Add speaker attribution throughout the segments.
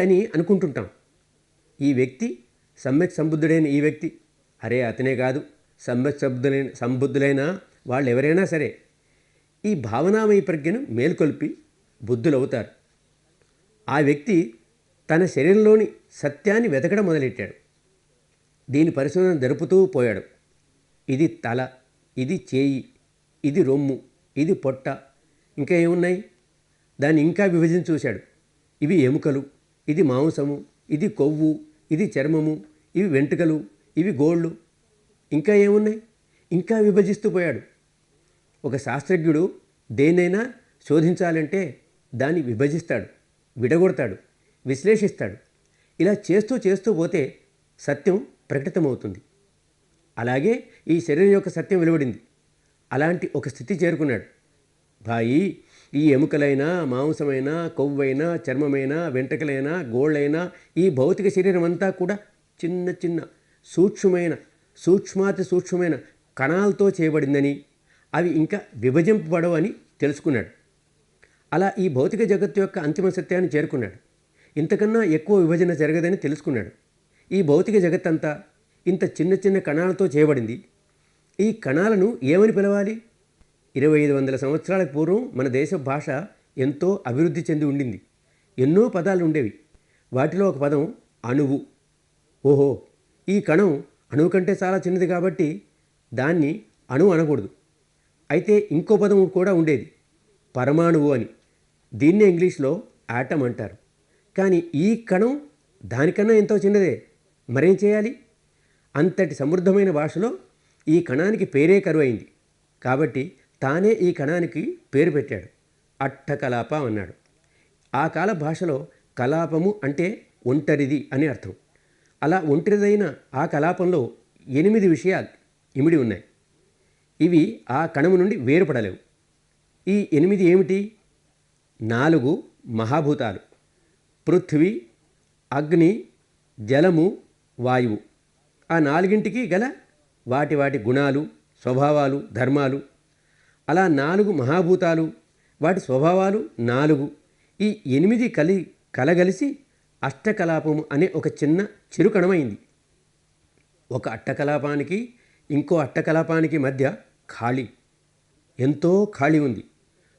Speaker 1: అని అనుకుంటుంటాం. ఈ వ్యక్తి సమ్యక్ సంబుద్ధుడైన ఈ వ్యక్తి, అరే అతనే కాదు, సమ్యక్ సంబుద్ధులైన వాళ్ళు ఎవరైనా సరే ఈ భావనామయ ప్రజ్ఞను మేల్కొల్పి బుద్ధులవుతారు. ఆ వ్యక్తి తన శరీరంలోని సత్యాన్ని వెతకడం మొదలెట్టాడు. దీని పరిశోధన జరుపుతూ పోయాడు. ఇది తల, ఇది చేయి, ఇది రొమ్ము, ఇది పొట్ట, ఇంకా ఏమున్నాయి, దాన్ని ఇంకా విభజించి చూశాడు. ఇవి ఎముకలు, ఇది మాంసము, ఇది కొవ్వు, ఇది చర్మము, ఇవి వెంట్రుకలు, ఇవి గోళ్ళు, ఇంకా ఏమున్నాయి, ఇంకా విభజిస్తూ పోయాడు. ఒక శాస్త్రజ్ఞుడు దేన్నైనా శోధించాలంటే దాన్ని విభజిస్తాడు, విడగొడతాడు, విశ్లేషిస్తాడు. ఇలా చేస్తూ చేస్తూ పోతే సత్యం ప్రకటితమవుతుంది. అలాగే ఈ శరీరం యొక్క సత్యం వెలువడింది. అలాంటి ఒక స్థితి చేరుకున్నాడు. భాయి, ఈ ఎముకలైనా, మాంసమైనా, కొవ్వైనా, చర్మమైనా, వెంట్రుకలైనా, గోళ్ళైనా, ఈ భౌతిక శరీరం అంతా కూడా చిన్న చిన్న సూక్ష్మాతి సూక్ష్మమైన కణాలతో చేయబడిందని, అవి ఇంకా విభజింపబడవని తెలుసుకున్నాడు. అలా ఈ భౌతిక జగత్తు యొక్క అంతిమ సత్యాన్ని చేరుకున్నాడు. ఇంతకన్నా ఎక్కువ విభజన జరగదని తెలుసుకున్నాడు. ఈ భౌతిక జగత్తంతా ఇంత చిన్న చిన్న కణాలతో చేయబడింది. ఈ కణాలను ఏమని పిలవాలి? 2500 సంవత్సరాల పూర్వం మన దేశ భాష ఎంతో అభివృద్ధి చెంది ఉండింది. ఎన్నో పదాలు ఉండేవి. వాటిలో ఒక పదం అణువు. ఓహో, ఈ కణం అణువు కంటే చాలా చిన్నది కాబట్టి దాన్ని అణువు అనకూడదు. అయితే ఇంకో పదం కూడా ఉండేది, పరమాణువు అని. దీన్నే ఇంగ్లీష్లో ఆటమ్ అంటారు. కానీ ఈ కణం దానికన్నా ఎంతో చిన్నదే. మరేం చేయాలి? అంతటి సమృద్ధమైన భాషలో ఈ కణానికి పేరే కరువైంది. కాబట్టి తానే ఈ కణానికి పేరు పెట్టాడు. అట్టకలాప అన్నాడు. ఆ కాల భాషలో కలాపము అంటే ఒంటరిది అని అర్థం. అలా ఒంటరిదైన ఆ కలాపంలో 8 విషయాలు ఇమిడి ఉన్నాయి. ఇవి ఆ కణము నుండి వేరుపడలేవు. ఈ 8 ఏమిటి? 4 మహాభూతాలు: పృథ్వీ, అగ్ని, జలము, వాయువు. ఆ 4ంటికి గల వాటి వాటి గుణాలు, స్వభావాలు, ధర్మాలు. అలా 4 మహాభూతాలు, వాటి స్వభావాలు 4, ఈ 8 కలగలిసి అష్టకలాపము అనే ఒక చిన్న చిరుకణమైంది. ఒక అట్టకలాపానికి ఇంకో అట్టకలాపానికి మధ్య ఖాళీ, ఎంతో ఖాళీ ఉంది.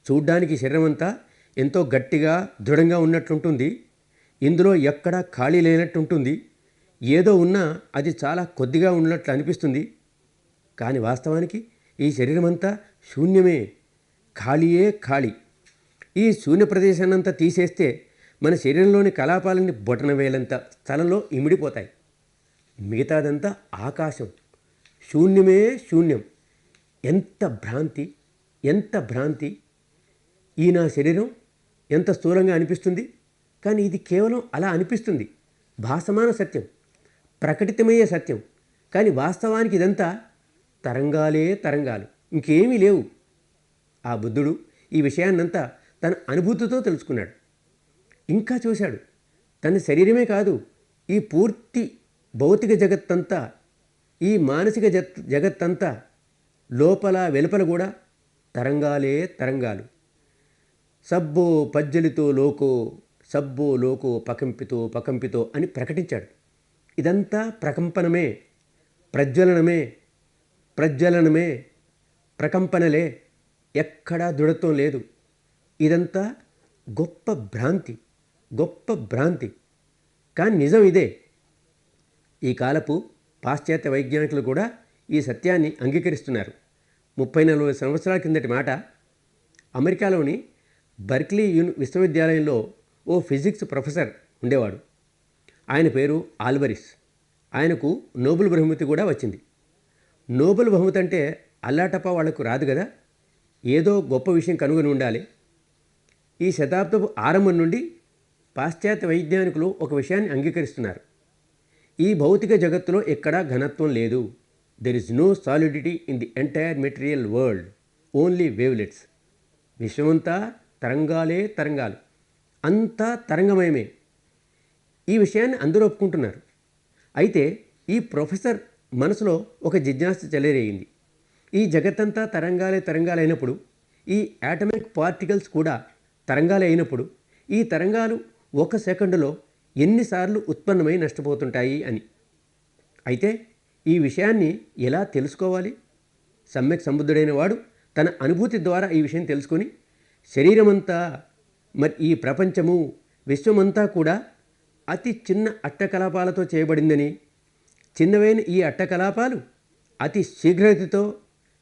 Speaker 1: చూడ్డానికి శరీరం అంతా ఎంతో గట్టిగా దృఢంగా ఉన్నట్లుంటుంది. ఇందులో ఎక్కడా ఖాళీ లేనట్టుంటుంది. ఏదో ఉన్నా అది చాలా కొద్దిగా ఉన్నట్లు అనిపిస్తుంది. కానీ వాస్తవానికి ఈ శరీరం అంతా శూన్యమే, ఖాళీయే ఖాళీ. ఈ శూన్య ప్రదేశాన్నంతా తీసేస్తే మన శరీరంలోని కలాపాలన్నీ బొటనవేలంత స్థలంలో ఇమిడిపోతాయి. మిగతాదంతా ఆకాశం, శూన్యమే శూన్యం. ఎంత భ్రాంతి, ఎంత భ్రాంతి! ఈ నా శరీరం ఎంత స్థూలంగా అనిపిస్తుంది, కానీ ఇది కేవలం అలా అనిపిస్తుంది. భాసమాన సత్యం, ప్రకటితమయ్యే సత్యం. కానీ వాస్తవానికి ఇదంతా తరంగాలే తరంగాలు, ఇంకేమీ లేవు. ఆ బుద్ధుడు ఈ విషయాన్నంతా తన అనుభూతితో తెలుసుకున్నాడు. ఇంకా చూశాడు, తన శరీరమే కాదు, ఈ పూర్తి భౌతిక జగత్తంతా, ఈ మానసిక జగత్తంతా లోపల వెలుపల కూడా తరంగాలే తరంగాలు. సబ్బో పజ్జలితో లోకో, సబ్బో లోకో పకంపితో పకంపితో అని ప్రకటించాడు. ఇదంతా ప్రకంపనమే, ప్రజ్వలనమే, ప్రజ్వలనమే, ప్రకంపనలే. ఎక్కడా దృఢత్వం లేదు. ఇదంతా గొప్ప భ్రాంతి, గొప్ప భ్రాంతి. కానీ నిజం ఇదే. ఈ కాలపు పాశ్చాత్య వైజ్ఞానికులు కూడా ఈ సత్యాన్ని అంగీకరిస్తున్నారు. 30-40 సంవత్సరాల కిందటి మాట. అమెరికాలోని బర్క్లీ విశ్వవిద్యాలయంలో ఓ ఫిజిక్స్ ప్రొఫెసర్ ఉండేవాడు. ఆయన పేరు ఆల్బరిస్. ఆయనకు నోబెల్ బహుమతి కూడా వచ్చింది. నోబెల్ బహుమతి అంటే అల్లాటప్ప వాళ్లకు రాదు కదా, ఏదో గొప్ప విషయం కనుగొని ఉండాలి. ఈ శతాబ్దపు ఆరంభం నుండి పాశ్చాత్య వైజ్ఞానికులు ఒక విషయాన్ని అంగీకరిస్తున్నారు. ఈ భౌతిక జగత్తులో ఎక్కడా ఘనత్వం లేదు. There is no solidity in the entire material world, only wavelets. విశ్వమంతా తరంగాలే తరంగాలు, అంతా తరంగమయమే. ఈ విషయాన్ని అందరూ ఒప్పుకుంటున్నారు. అయితే ఈ ప్రొఫెసర్ మనసులో ఒక జిజ్ఞాస చెలరేగింది. ఈ జగత్తంతా తరంగాలే తరంగాలైనప్పుడు, ఈ యాటమిక్ పార్టికల్స్ కూడా తరంగాలే అయినప్పుడు, ఈ తరంగాలు 1 సెకండులో ఎన్నిసార్లు ఉత్పన్నమై నష్టపోతుంటాయి అని. అయితే ఈ విషయాన్ని ఎలా తెలుసుకోవాలి? సమ్యక్ సంబుద్ధుడైన వాడు తన అనుభూతి ద్వారా ఈ విషయం తెలుసుకొని శరీరమంతా, మరి ఈ ప్రపంచము, విశ్వమంతా కూడా అతి చిన్న అట్టకలాపాలతో చేయబడిందని, చిన్నవైన ఈ అట్టకలాపాలు అతి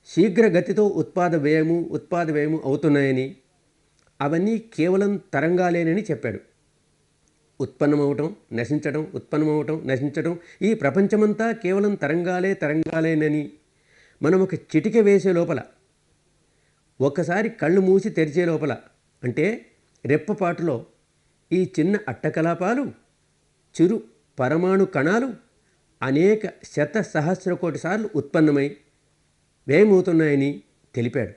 Speaker 1: శీఘ్రగతితో ఉత్పాద వ్యయము అవుతున్నాయని, అవన్నీ కేవలం తరంగాలేనని చెప్పాడు. ఉత్పన్నమవటం, నశించటం, ఈ ప్రపంచమంతా కేవలం తరంగాలేనని మనం ఒక చిటిక వేసే లోపల, ఒక్కసారి కళ్ళు మూసి తెరిచే లోపల, అంటే రెప్పపాటులో ఈ చిన్న అట్టకలాపాలు, చిరు పరమాణు కణాలు అనేక సహస్ర కోటి సార్లు ఉత్పన్నమై వ్యయమవుతున్నాయని తెలిపాడు.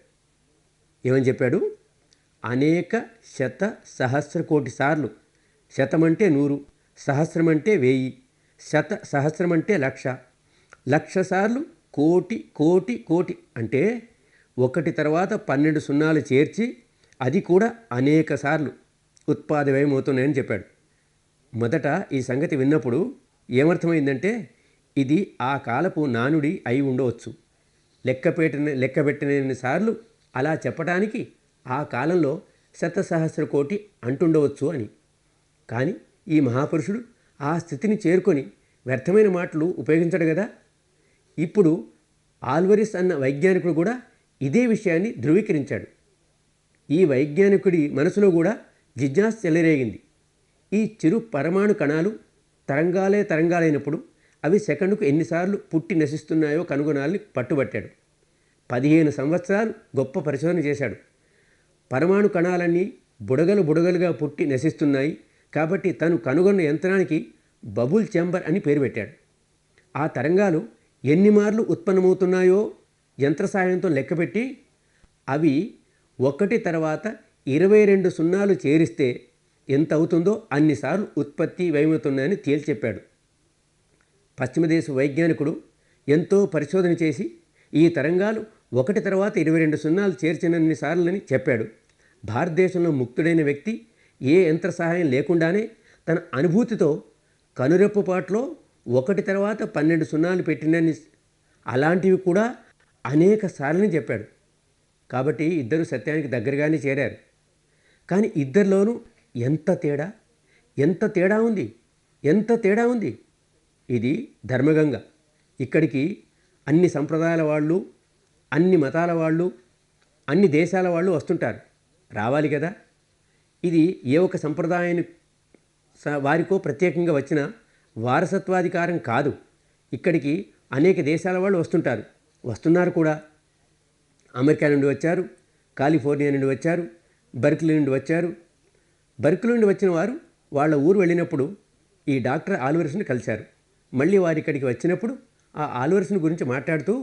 Speaker 1: ఏమని చెప్పాడు? అనేక సహస్ర కోటి సార్లు. శతమంటే 100, సహస్రమంటే 1000, సహస్రమంటే 1,00,000, 1,00,000 సార్లు కోటి అంటే ఒకటి తర్వాత 12 సున్నాలు చేర్చి అది కూడా అనేక సార్లు ఉత్పాద వ్యయమవుతున్నాయని చెప్పాడు. మొదట ఈ సంగతి విన్నప్పుడు ఏమర్థమైందంటే, ఇది ఆ కాలపు నానుడి అయి ఉండవచ్చు. లెక్కపెట్టిన సార్లు అలా చెప్పడానికి ఆ కాలంలో సహస్ర కోటి అంటుండవచ్చు అని. కానీ ఈ మహాపురుషుడు ఆ స్థితిని చేరుకొని వ్యర్థమైన మాటలు ఉపయోగించడు కదా. ఇప్పుడు ఆల్వరిస్ అన్న వైజ్ఞానికుడు కూడా ఇదే విషయాన్ని ధృవీకరించాడు. ఈ వైజ్ఞానికుడి మనసులో కూడా జిజ్ఞాస చెలరేగింది. ఈ చిరు పరమాణు కణాలు తరంగాలైనప్పుడు అవి సెకండుకు ఎన్నిసార్లు పుట్టి నశిస్తున్నాయో కనుగొనాలని పట్టుబట్టాడు. 15 సంవత్సరాలు గొప్ప పరిశోధన చేశాడు. పరమాణు కణాలన్నీ బుడగలుగా పుట్టి నశిస్తున్నాయి కాబట్టి తను కనుగొన్న యంత్రానికి బబుల్ ఛాంబర్ అని పేరు పెట్టాడు. ఆ తరంగాలు ఎన్ని మార్లు ఉత్పన్నమవుతున్నాయో యంత్ర సాయంతో లెక్కపెట్టి అవి ఒకటి తర్వాత 22 సున్నాలు చేరిస్తే ఎంత అవుతుందో అన్నిసార్లు ఉత్పత్తి వ్యయమవుతున్నాయని తేల్చెప్పాడు. పశ్చిమ దేశ వైజ్ఞానికుడు ఎంతో పరిశోధన చేసి ఈ తరంగాలు ఒకటి తర్వాత 22 సున్నాలు చేర్చినన్ని సార్లని చెప్పాడు. భారతదేశంలో ముక్తుడైన వ్యక్తి ఏ యంత్ర సహాయం లేకుండానే తన అనుభూతితో కనురెప్పపాట్లో ఒకటి తర్వాత 12 సున్నాలు పెట్టినన్ని అలాంటివి కూడా అనేక సార్లని చెప్పాడు. కాబట్టి ఇద్దరు సత్యానికి దగ్గరగానే చేరారు. కానీ ఇద్దరిలోనూ ఎంత తేడా ఉంది. ఇది ధర్మగంగ. ఇక్కడికి అన్ని సంప్రదాయాల వాళ్ళు, అన్ని మతాల వాళ్ళు, అన్ని దేశాల వాళ్ళు వస్తుంటారు. రావాలి కదా. ఇది ఏ ఒక సంప్రదాయాన్ని వారికో ప్రత్యేకంగా వచ్చిన వారసత్వాధికారం కాదు. ఇక్కడికి అనేక దేశాల వాళ్ళు వస్తున్నారు కూడా. అమెరికా నుండి వచ్చారు, కాలిఫోర్నియా నుండి వచ్చారు, బర్క్లీ నుండి వచ్చారు. బర్క్లీ నుండి వచ్చిన వారు వాళ్ళ ఊరు వెళ్ళినప్పుడు ఈ డాక్టర్ ఆల్వరిస్ని కలిశారు. మళ్ళీ వారి ఇక్కడికి వచ్చినప్పుడు ఆ ఆల్వరిస్ని గురించి మాట్లాడుతూ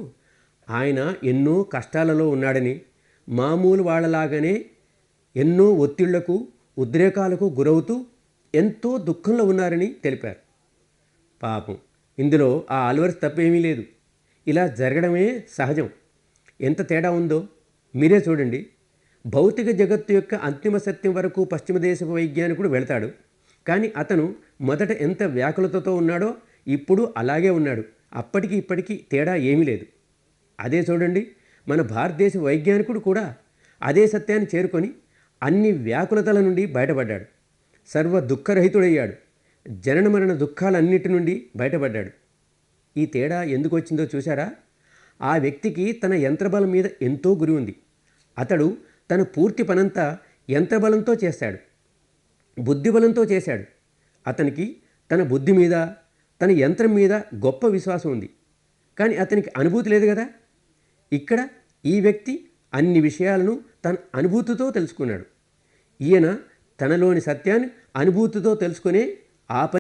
Speaker 1: ఆయన ఎన్నో కష్టాలలో ఉన్నాడని, మామూలు వాళ్ళలాగానే ఎన్నో ఒత్తిళ్లకు, ఉద్రేకాలకు గురవుతూ ఎంతో దుఃఖంలో ఉన్నారని తెలిపారు. పాపం, ఇందులో ఆ ఆల్వరిస్ తప్పేమీ లేదు. ఇలా జరగడమే సహజం. ఎంత తేడా ఉందో మీరే చూడండి. భౌతిక జగత్తు యొక్క అంతిమ సత్యం వరకు పశ్చిమ దేశపు వైజ్ఞానికుడు వెళతాడు. కానీ అతను మొదట ఎంత వ్యాకులతతో ఉన్నాడో ఇప్పుడు అలాగే ఉన్నాడు. అప్పటికి ఇప్పటికీ తేడా ఏమీ లేదు. అదే చూడండి, మన భారతదేశ వైజ్ఞానికుడు కూడా అదే సత్యాన్ని చేరుకొని అన్ని వ్యాకులతల నుండి బయటపడ్డాడు. సర్వ దుఃఖరహితుడయ్యాడు. జనన మరణ దుఃఖాలన్నిటి నుండి బయటపడ్డాడు. ఈ తేడా ఎందుకు వచ్చిందో చూసారా? ఆ వ్యక్తికి తన యంత్రబలం మీద ఎంతో గురి ఉంది. అతడు తన పూర్తి పనంతా యంత్రబలంతో చేశాడు, బుద్ధిబలంతో చేశాడు. అతనికి తన బుద్ధి మీద, తన యంత్రం మీద గొప్ప విశ్వాసం ఉంది. కానీ అతనికి అనుభూతి లేదు కదా. ఇక్కడ ఈ వ్యక్తి అన్ని విషయాలను తన అనుభూతితో తెలుసుకున్నాడు. ఈయన తనలోని సత్యాన్ని అనుభూతితో తెలుసుకునే ఆ